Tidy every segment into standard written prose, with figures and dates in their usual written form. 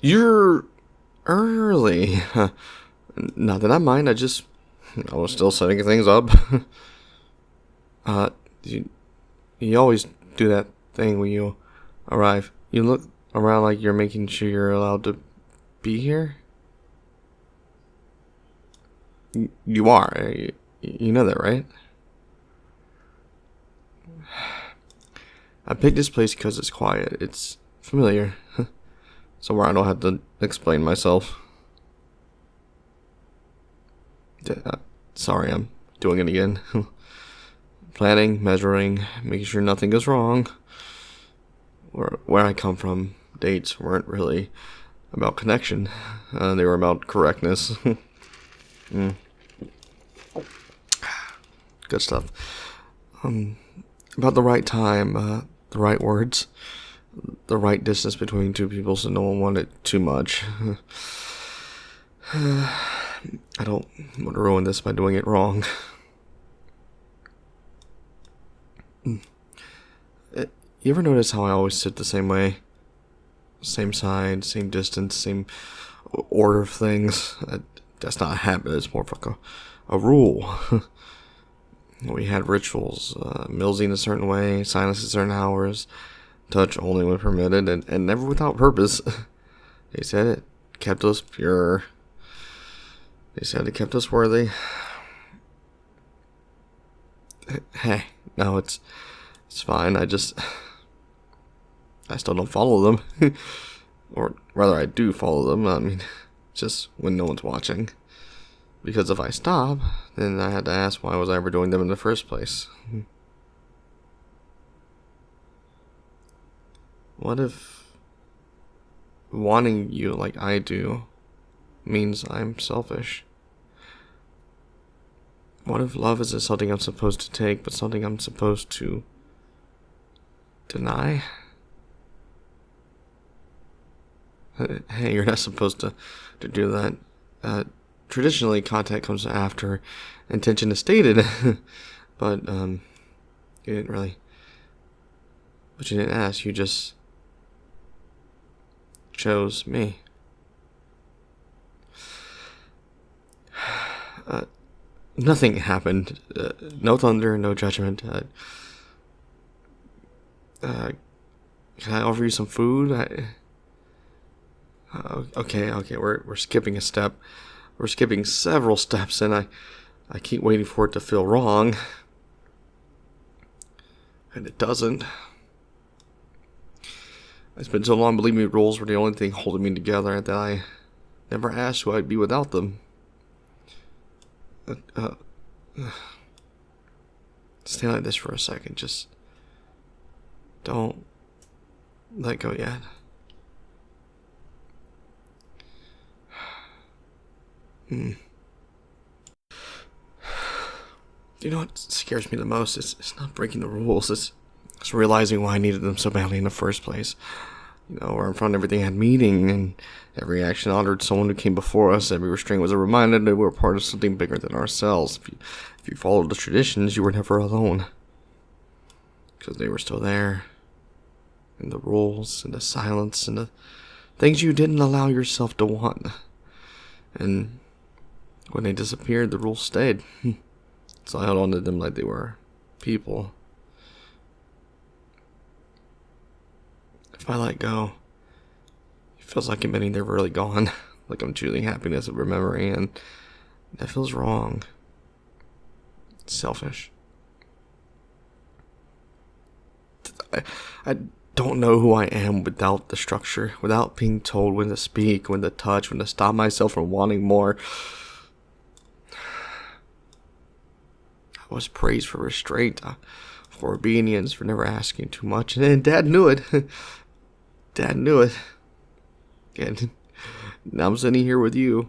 You're early. Not that I mind, I was still setting things up. uh, you always do that thing when you arrive. You look around like you're making sure you're allowed to be here. You are. You know that, right? I picked this place because it's quiet. It's familiar. Somewhere I don't have to explain myself. Sorry, I'm doing it again. Planning, measuring, making sure nothing goes wrong. Where I come from, dates weren't really about connection. They were about correctness. Good stuff. About the right time, the right words, the right distance between two people so no one wanted too much. I don't want to ruin this by doing it wrong. You ever notice how I always sit the same way? Same side, same distance, same order of things? That's not a habit, it's more of like a rule. We had rituals, meals eaten a certain way, silence at certain hours, touch only when permitted, and never without purpose. They said it kept us pure. They said it kept us worthy. Hey, no, it's fine. I still don't follow them. Or rather, I do follow them. I mean, just when no one's watching. Because if I stop, then I had to ask why was I ever doing them in the first place. What if wanting you like I do means I'm selfish? What if love isn't something I'm supposed to take, but something I'm supposed to deny? Hey, you're not supposed to do that. Traditionally, contact comes after intention is stated, but you didn't really. But you didn't ask. You just chose me. Nothing happened. No thunder, no judgment. Can I offer you some food? Okay. We're skipping a step. We're skipping several steps, and I keep waiting for it to feel wrong, and it doesn't. I spent so long believing rules were the only thing holding me together that I never asked who I'd be without them. Stay like this for a second. Just don't let go yet. You know what scares me the most? It's not breaking the rules. It's realizing why I needed them so badly in the first place. Where in front everything had meaning, and every action honored someone who came before us. Every restraint was a reminder that we were part of something bigger than ourselves. If you followed the traditions, you were never alone. Because they were still there. And the rules, and the silence, and the things you didn't allow yourself to want. And when they disappeared, the rules stayed. So I held on to them like they were people. If I let go, it feels like admitting they're really gone. Like I'm choosing happiness over memory, and that feels wrong. It's selfish. I don't know who I am without the structure, without being told when to speak, when to touch, when to stop myself from wanting more. I was praised for restraint, for obedience, for never asking too much, and Dad knew it. Dad knew it. And now I'm sitting here with you,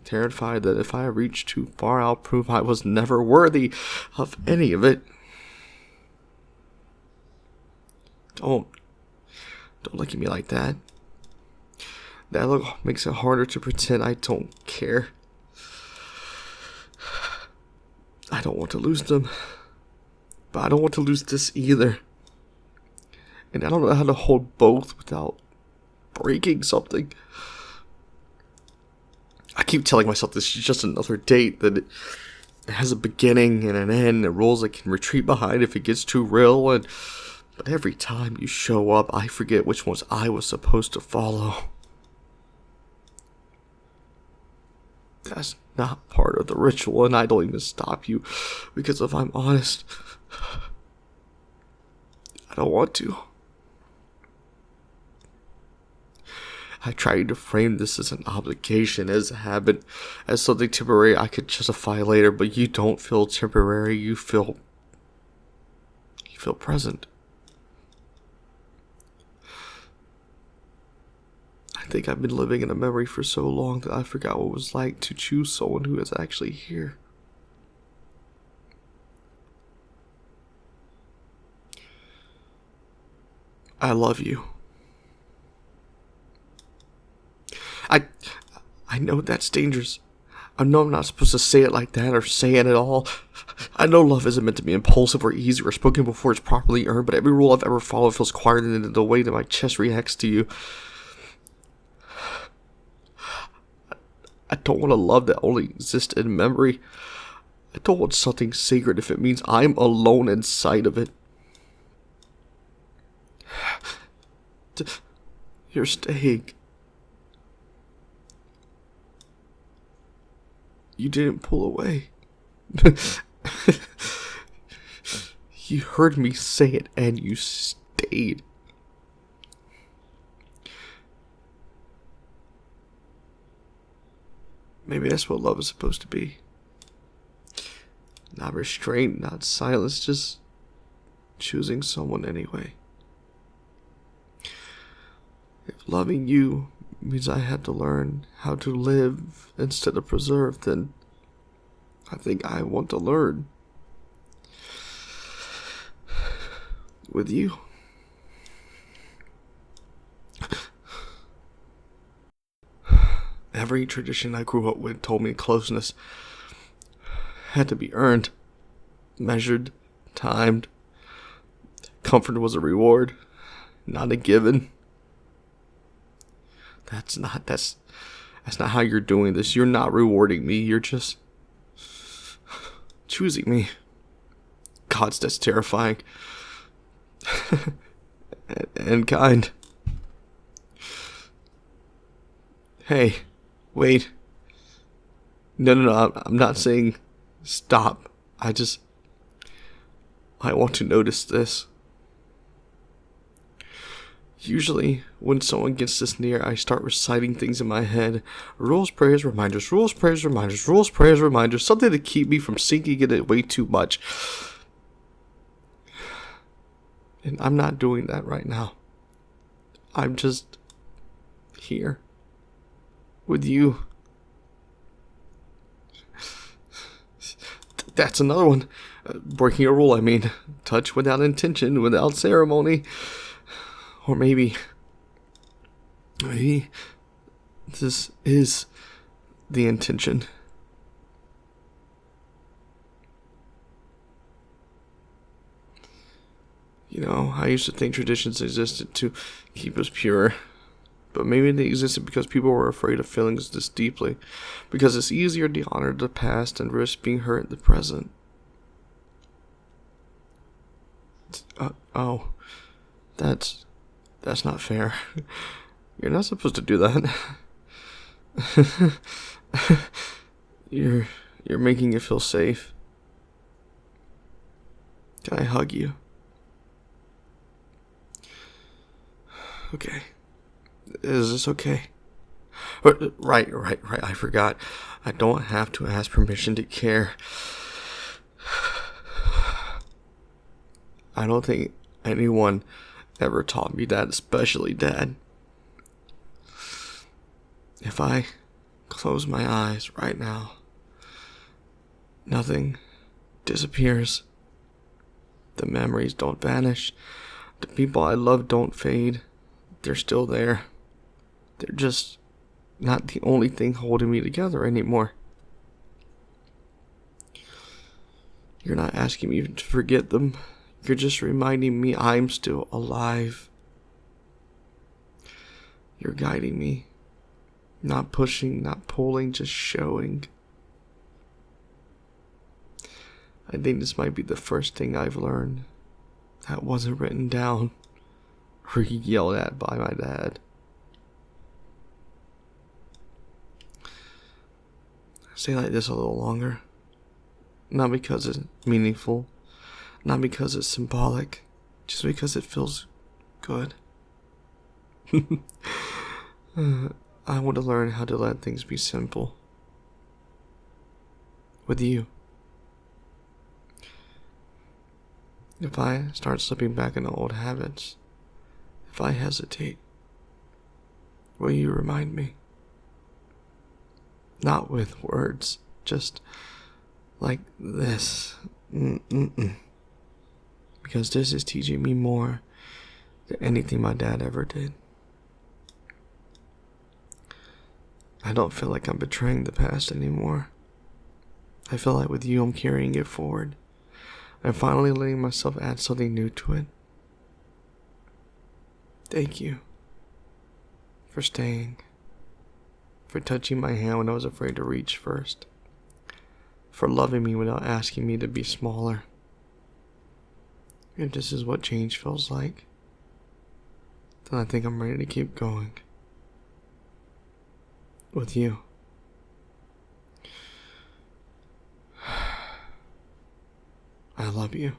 terrified that if I reach too far, I'll prove I was never worthy of any of it. Don't look at me like that. That look makes it harder to pretend I don't care. I don't want to lose them, but I don't want to lose this either. And I don't know how to hold both without breaking something. I keep telling myself this is just another date, that it has a beginning and an end, and rules I can retreat behind if it gets too real, but every time you show up, I forget which ones I was supposed to follow. That's not part of the ritual, and I don't even stop you, because if I'm honest, I don't want to. I tried to frame this as an obligation, as a habit, as something temporary I could justify later, but you don't feel temporary, you feel present. I think I've been living in a memory for so long that I forgot what it was like to choose someone who is actually here. I love you. I know that's dangerous. I know I'm not supposed to say it like that or say it at all. I know love isn't meant to be impulsive or easy or spoken before it's properly earned, but every rule I've ever followed feels quieter than the way that my chest reacts to you. I don't want a love that only exists in memory. I don't want something sacred if it means I'm alone inside of it. You're staying. You didn't pull away. You heard me say it and you stayed. Maybe that's what love is supposed to be. Not restraint, not silence, just choosing someone anyway. If loving you means I had to learn how to live instead of preserve, then I think I want to learn. With you. Every tradition I grew up with told me closeness had to be earned, measured, timed. Comfort was a reward, not a given. That's not how you're doing this. You're not rewarding me. You're just choosing me. Gods, that's terrifying. and kind. Hey, wait. No, I'm not saying stop. I want to notice this. Usually, when someone gets this near, I start reciting things in my head. Rules, prayers, reminders, rules, prayers, reminders, rules, prayers, reminders. Something to keep me from sinking in it way too much. And I'm not doing that right now. I'm just here. With you. That's another one. Breaking a rule, I mean. Touch without intention, without ceremony. Or maybe this is the intention. You know, I used to think traditions existed to keep us pure. But maybe they existed because people were afraid of feelings this deeply. Because it's easier to honor the past and risk being hurt in the present. That's not fair. You're not supposed to do that. You're making it feel safe. Can I hug you? Okay. Is this okay? Right. I forgot. I don't have to ask permission to care. I don't think anyone ever taught me that, especially Dad. If I close my eyes right now, nothing disappears. The memories don't vanish. The people I love don't fade. They're still there. They're just not the only thing holding me together anymore. You're not asking me to forget them. You're just reminding me I'm still alive. You're guiding me. Not pushing, not pulling, just showing. I think this might be the first thing I've learned that wasn't written down or yelled at by my dad. I stay like this a little longer. Not because it's meaningful, not because it's symbolic, just because it feels good. I want to learn how to let things be simple. With you. If I start slipping back into old habits, if I hesitate, will you remind me? Not with words, just like this. Because this is teaching me more than anything my dad ever did. I don't feel like I'm betraying the past anymore. I feel like with you I'm carrying it forward. I'm finally letting myself add something new to it. Thank you for staying, for touching my hand when I was afraid to reach first, for loving me without asking me to be smaller. If this is what change feels like, then I think I'm ready to keep going. With you. I love you.